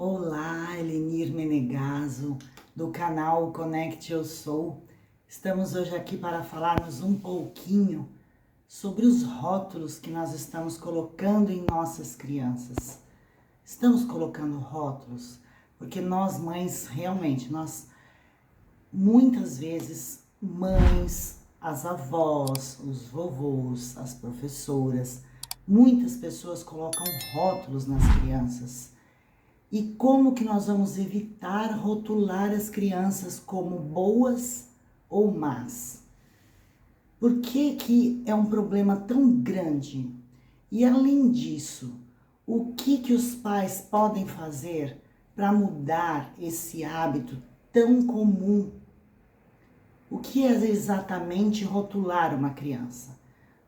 Olá, Elenir Menegaso, do canal Conecte Eu Sou. Estamos hoje aqui para falarmos um pouquinho sobre os rótulos que nós estamos colocando em nossas crianças. Estamos colocando rótulos porque nós mães, realmente, muitas vezes, mães, as avós, os vovôs, as professoras, muitas pessoas colocam rótulos nas crianças. E como que nós vamos evitar rotular as crianças como boas ou más? Por que é um problema tão grande? E além disso, o que os pais podem fazer para mudar esse hábito tão comum? O que é exatamente rotular uma criança?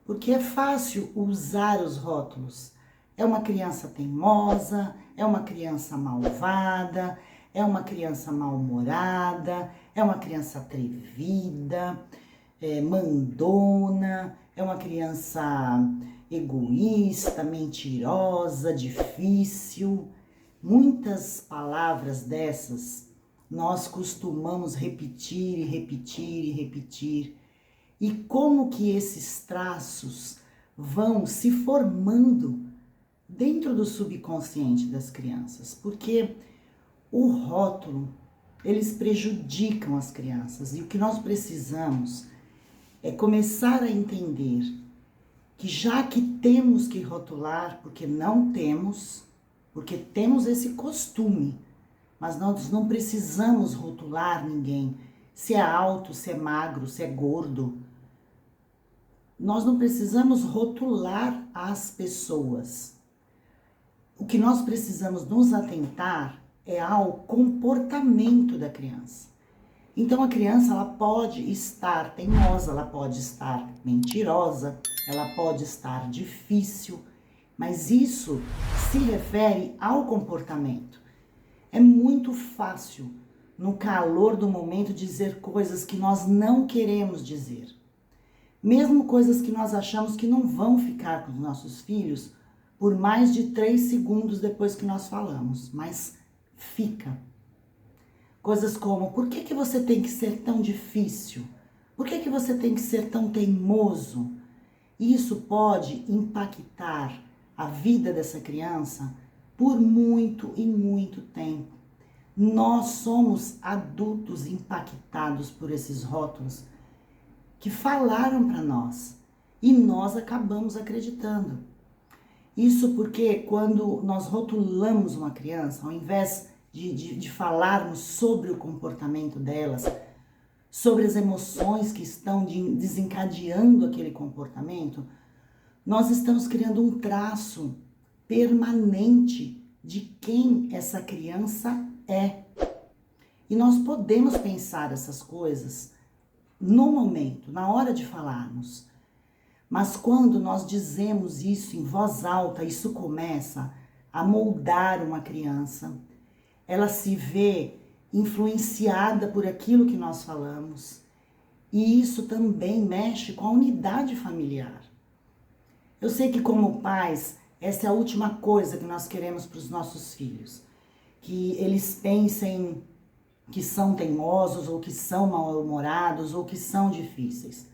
Porque é fácil usar os rótulos. É uma criança teimosa, é uma criança malvada, é uma criança mal-humorada, é uma criança atrevida, mandona, é uma criança egoísta, mentirosa, difícil. Muitas palavras dessas nós costumamos repetir e repetir e repetir. E como que esses traços vão se formando dentro do subconsciente das crianças? Porque o rótulo, eles prejudicam as crianças. E o que nós precisamos é começar a entender que já que temos que rotular, porque temos esse costume, mas nós não precisamos rotular ninguém, se é alto, se é magro, se é gordo. Nós não precisamos rotular as pessoas. O que nós precisamos nos atentar é ao comportamento da criança. Então a criança, ela pode estar teimosa, ela pode estar mentirosa, ela pode estar difícil, mas isso se refere ao comportamento. É muito fácil, no calor do momento, dizer coisas que nós não queremos dizer. Mesmo coisas que nós achamos que não vão ficar com os nossos filhos por mais de 3 segundos depois que nós falamos, mas fica. Coisas como, por que você tem que ser tão difícil? Por que você tem que ser tão teimoso? Isso pode impactar a vida dessa criança por muito e muito tempo. Nós somos adultos impactados por esses rótulos que falaram para nós e nós acabamos acreditando. Isso porque quando nós rotulamos uma criança, ao invés de falarmos sobre o comportamento delas, sobre as emoções que estão desencadeando aquele comportamento, nós estamos criando um traço permanente de quem essa criança é. E nós podemos pensar essas coisas no momento, na hora de falarmos. Mas quando nós dizemos isso em voz alta, isso começa a moldar uma criança. Ela se vê influenciada por aquilo que nós falamos. E isso também mexe com a unidade familiar. Eu sei que como pais, essa é a última coisa que nós queremos para os nossos filhos. Que eles pensem que são teimosos, ou que são mal-humorados, ou que são difíceis.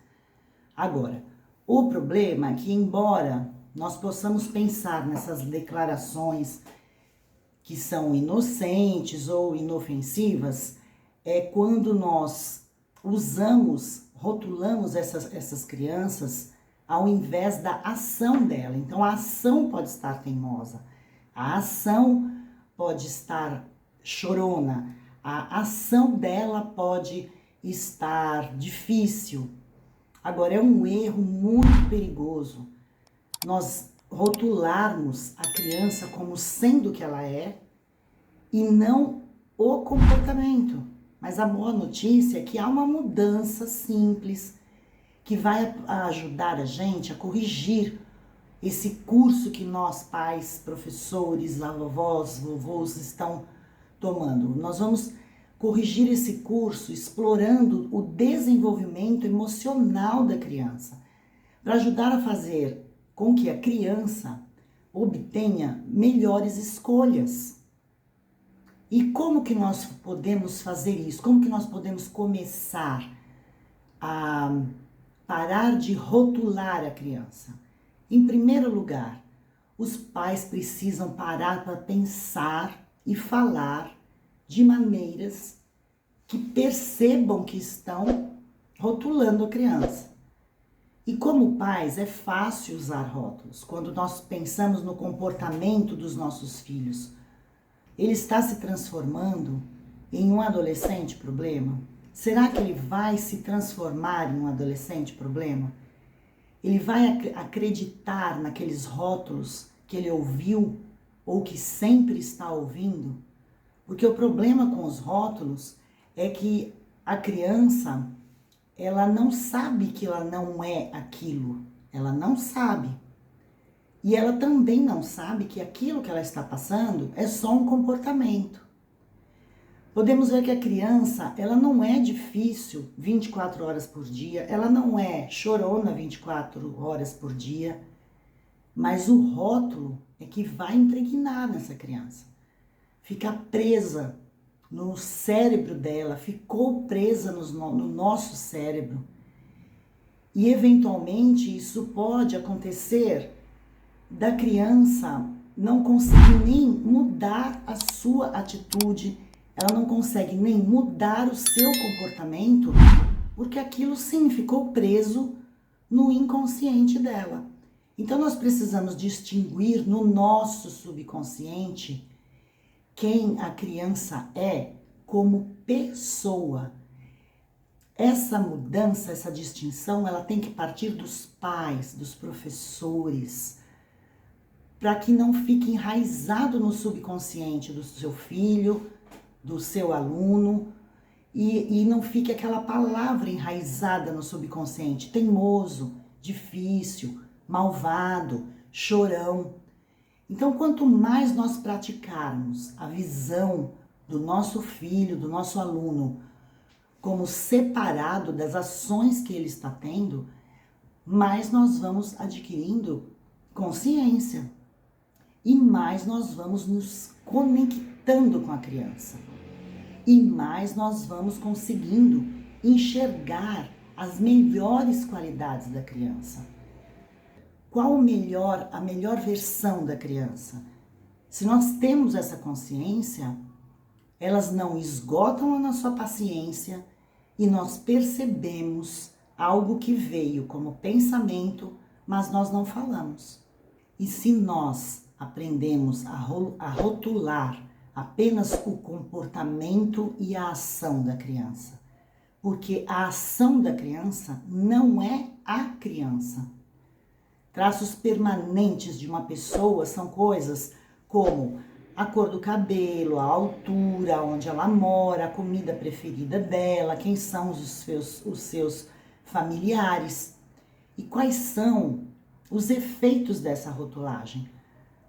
Agora, o problema é que, embora nós possamos pensar nessas declarações que são inocentes ou inofensivas, é quando nós rotulamos essas crianças ao invés da ação dela. Então, a ação pode estar teimosa, a ação pode estar chorona, a ação dela pode estar difícil. Agora, é um erro muito perigoso nós rotularmos a criança como sendo o que ela é e não o comportamento. Mas a boa notícia é que há uma mudança simples que vai ajudar a gente a corrigir esse curso que nós, pais, professores, avós, vovôs, estão tomando. Nós vamos corrigir esse curso explorando o desenvolvimento emocional da criança, para ajudar a fazer com que a criança obtenha melhores escolhas. E como que nós podemos fazer isso? Como que nós podemos começar a parar de rotular a criança? Em primeiro lugar, os pais precisam parar para pensar e falar de maneiras que percebam que estão rotulando a criança. E como pais, é fácil usar rótulos. Quando nós pensamos no comportamento dos nossos filhos, ele está se transformando em um adolescente problema? Será que ele vai se transformar em um adolescente problema? Ele vai acreditar naqueles rótulos que ele ouviu ou que sempre está ouvindo? Porque o problema com os rótulos é que a criança, ela não sabe que ela não é aquilo. Ela não sabe. E ela também não sabe que aquilo que ela está passando é só um comportamento. Podemos ver que a criança, ela não é difícil 24 horas por dia, ela não é chorona 24 horas por dia, mas o rótulo é que vai impregnar nessa criança. Fica presa no cérebro dela, ficou presa no nosso cérebro. E eventualmente isso pode acontecer da criança não conseguir nem mudar a sua atitude, ela não consegue nem mudar o seu comportamento, porque aquilo sim ficou preso no inconsciente dela. Então nós precisamos distinguir no nosso subconsciente quem a criança é como pessoa. Essa mudança, essa distinção, ela tem que partir dos pais, dos professores, para que não fique enraizado no subconsciente do seu filho, do seu aluno, e não fique aquela palavra enraizada no subconsciente, teimoso, difícil, malvado, chorão. Então, quanto mais nós praticarmos a visão do nosso filho, do nosso aluno, como separado das ações que ele está tendo, mais nós vamos adquirindo consciência. E mais nós vamos nos conectando com a criança. E mais nós vamos conseguindo enxergar as melhores qualidades da criança. Qual a melhor versão da criança? Se nós temos essa consciência, elas não esgotam a nossa paciência e nós percebemos algo que veio como pensamento, mas nós não falamos. E se nós aprendemos a rotular apenas o comportamento e a ação da criança, porque a ação da criança não é a criança. Traços permanentes de uma pessoa são coisas como a cor do cabelo, a altura, onde ela mora, a comida preferida dela, quem são os seus familiares e quais são os efeitos dessa rotulagem.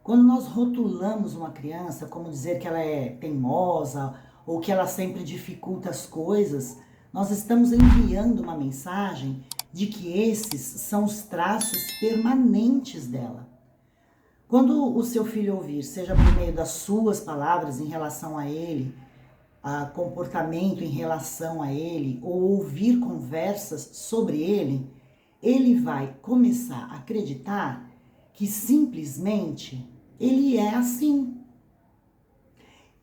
Quando nós rotulamos uma criança, como dizer que ela é teimosa ou que ela sempre dificulta as coisas, nós estamos enviando uma mensagem de que esses são os traços permanentes dela. Quando o seu filho ouvir, seja por meio das suas palavras em relação a ele, a comportamento em relação a ele, ou ouvir conversas sobre ele, ele vai começar a acreditar que simplesmente ele é assim.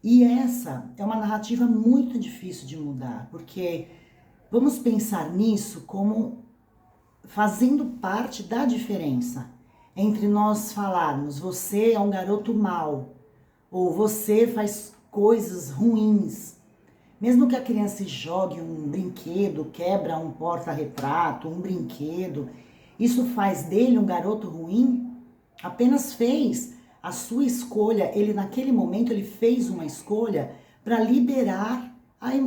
E essa é uma narrativa muito difícil de mudar, porque vamos pensar nisso como fazendo parte da diferença entre nós falarmos você é um garoto mau ou você faz coisas ruins. Mesmo que a criança jogue um brinquedo, quebra um porta-retrato, um brinquedo, isso faz dele um garoto ruim? Apenas fez a sua escolha, ele naquele momento ele fez uma escolha para liberar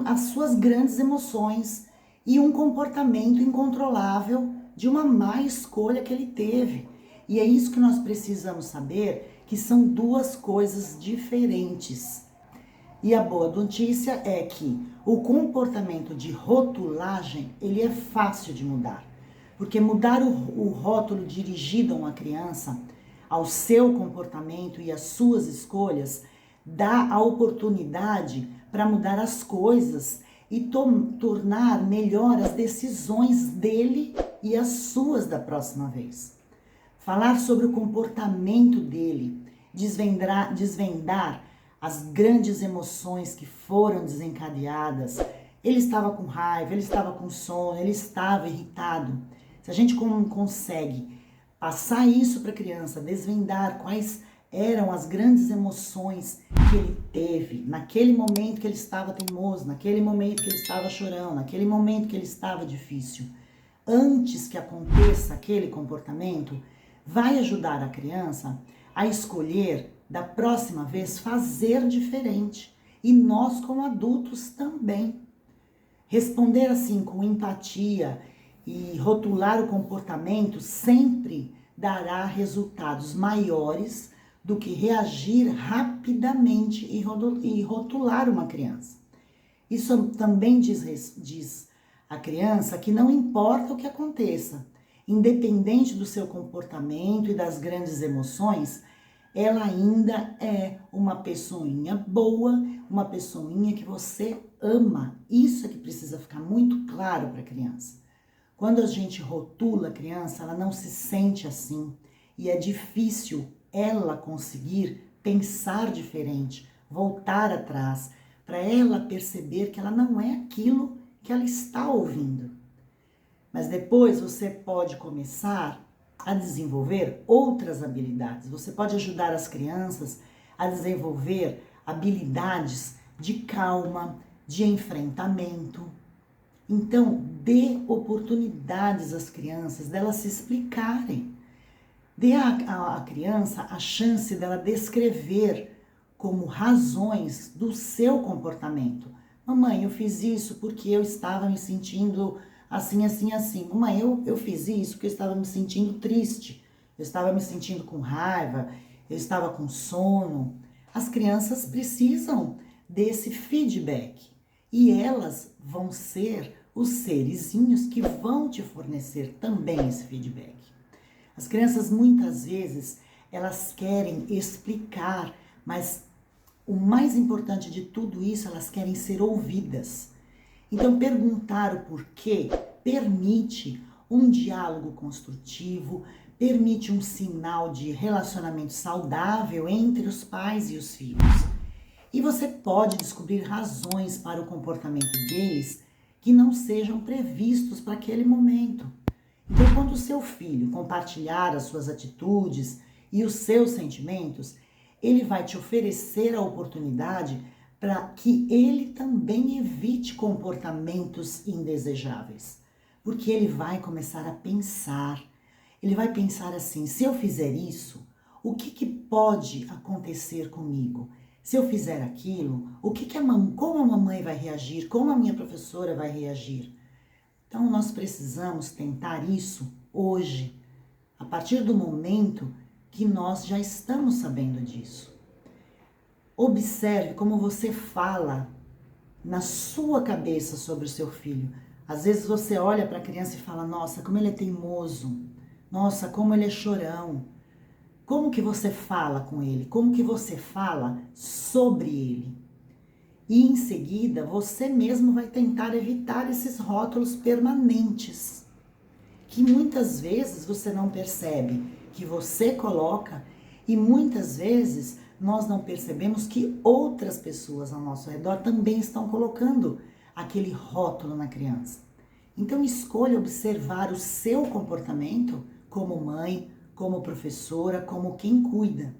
as suas grandes emoções e um comportamento incontrolável de uma má escolha que ele teve. E é isso que nós precisamos saber, que são duas coisas diferentes. E a boa notícia é que o comportamento de rotulagem, ele é fácil de mudar. Porque mudar o rótulo dirigido a uma criança, ao seu comportamento e às suas escolhas, dá a oportunidade para mudar as coisas e tornar melhor as decisões dele e as suas da próxima vez. Falar sobre o comportamento dele, desvendar as grandes emoções que foram desencadeadas. Ele estava com raiva, ele estava com sono, ele estava irritado. Se a gente consegue passar isso para a criança, desvendar quais eram as grandes emoções que ele teve, naquele momento que ele estava teimoso, naquele momento que ele estava chorando, naquele momento que ele estava difícil, antes que aconteça aquele comportamento, vai ajudar a criança a escolher da próxima vez fazer diferente. E nós como adultos também. Responder assim com empatia e rotular o comportamento sempre dará resultados maiores do que reagir rapidamente e rotular uma criança. Isso também diz à criança que não importa o que aconteça, independente do seu comportamento e das grandes emoções, ela ainda é uma pessoinha boa, uma pessoinha que você ama. Isso é que precisa ficar muito claro para a criança. Quando a gente rotula a criança, ela não se sente assim. E é difícil ela conseguir pensar diferente, voltar atrás, para ela perceber que ela não é aquilo que ela está ouvindo. Mas depois você pode começar a desenvolver outras habilidades. Você pode ajudar as crianças a desenvolver habilidades de calma, de enfrentamento. Então, dê oportunidades às crianças delas se explicarem. Dê à criança a chance dela descrever como razões do seu comportamento. Mamãe, eu fiz isso porque eu estava me sentindo assim, assim, assim. Mamãe, eu fiz isso porque eu estava me sentindo triste. Eu estava me sentindo com raiva. Eu estava com sono. As crianças precisam desse feedback. E elas vão ser os serizinhos que vão te fornecer também esse feedback. As crianças muitas vezes, elas querem explicar, mas o mais importante de tudo isso, elas querem ser ouvidas. Então, perguntar o porquê permite um diálogo construtivo, permite um sinal de relacionamento saudável entre os pais e os filhos. E você pode descobrir razões para o comportamento deles que não sejam previstos para aquele momento. Então, quando o seu filho compartilhar as suas atitudes e os seus sentimentos, ele vai te oferecer a oportunidade para que ele também evite comportamentos indesejáveis. Porque ele vai começar a pensar, ele vai pensar assim, se eu fizer isso, o que pode acontecer comigo? Se eu fizer aquilo, como a mamãe vai reagir? Como a minha professora vai reagir? Então, nós precisamos tentar isso hoje, a partir do momento que nós já estamos sabendo disso. Observe como você fala na sua cabeça sobre o seu filho. Às vezes você olha para a criança e fala, nossa, como ele é teimoso, nossa, como ele é chorão. Como que você fala com ele? Como que você fala sobre ele? E em seguida, você mesmo vai tentar evitar esses rótulos permanentes, que muitas vezes você não percebe que você coloca e muitas vezes nós não percebemos que outras pessoas ao nosso redor também estão colocando aquele rótulo na criança. Então, escolha observar o seu comportamento como mãe, como professora, como quem cuida.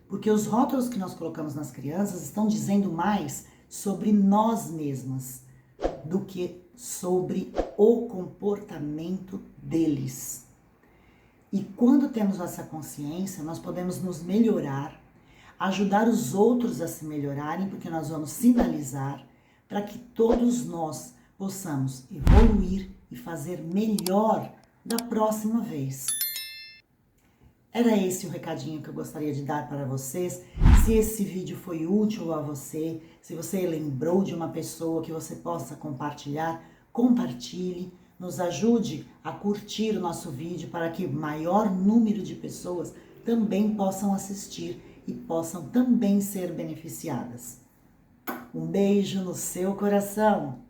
Porque os rótulos que nós colocamos nas crianças estão dizendo mais sobre nós mesmas do que sobre o comportamento deles. E quando temos essa consciência, nós podemos nos melhorar, ajudar os outros a se melhorarem, porque nós vamos sinalizar para que todos nós possamos evoluir e fazer melhor da próxima vez. Era esse o recadinho que eu gostaria de dar para vocês. Se esse vídeo foi útil a você, se você lembrou de uma pessoa que você possa compartilhar, compartilhe, nos ajude a curtir o nosso vídeo para que maior número de pessoas também possam assistir e possam também ser beneficiadas. Um beijo no seu coração.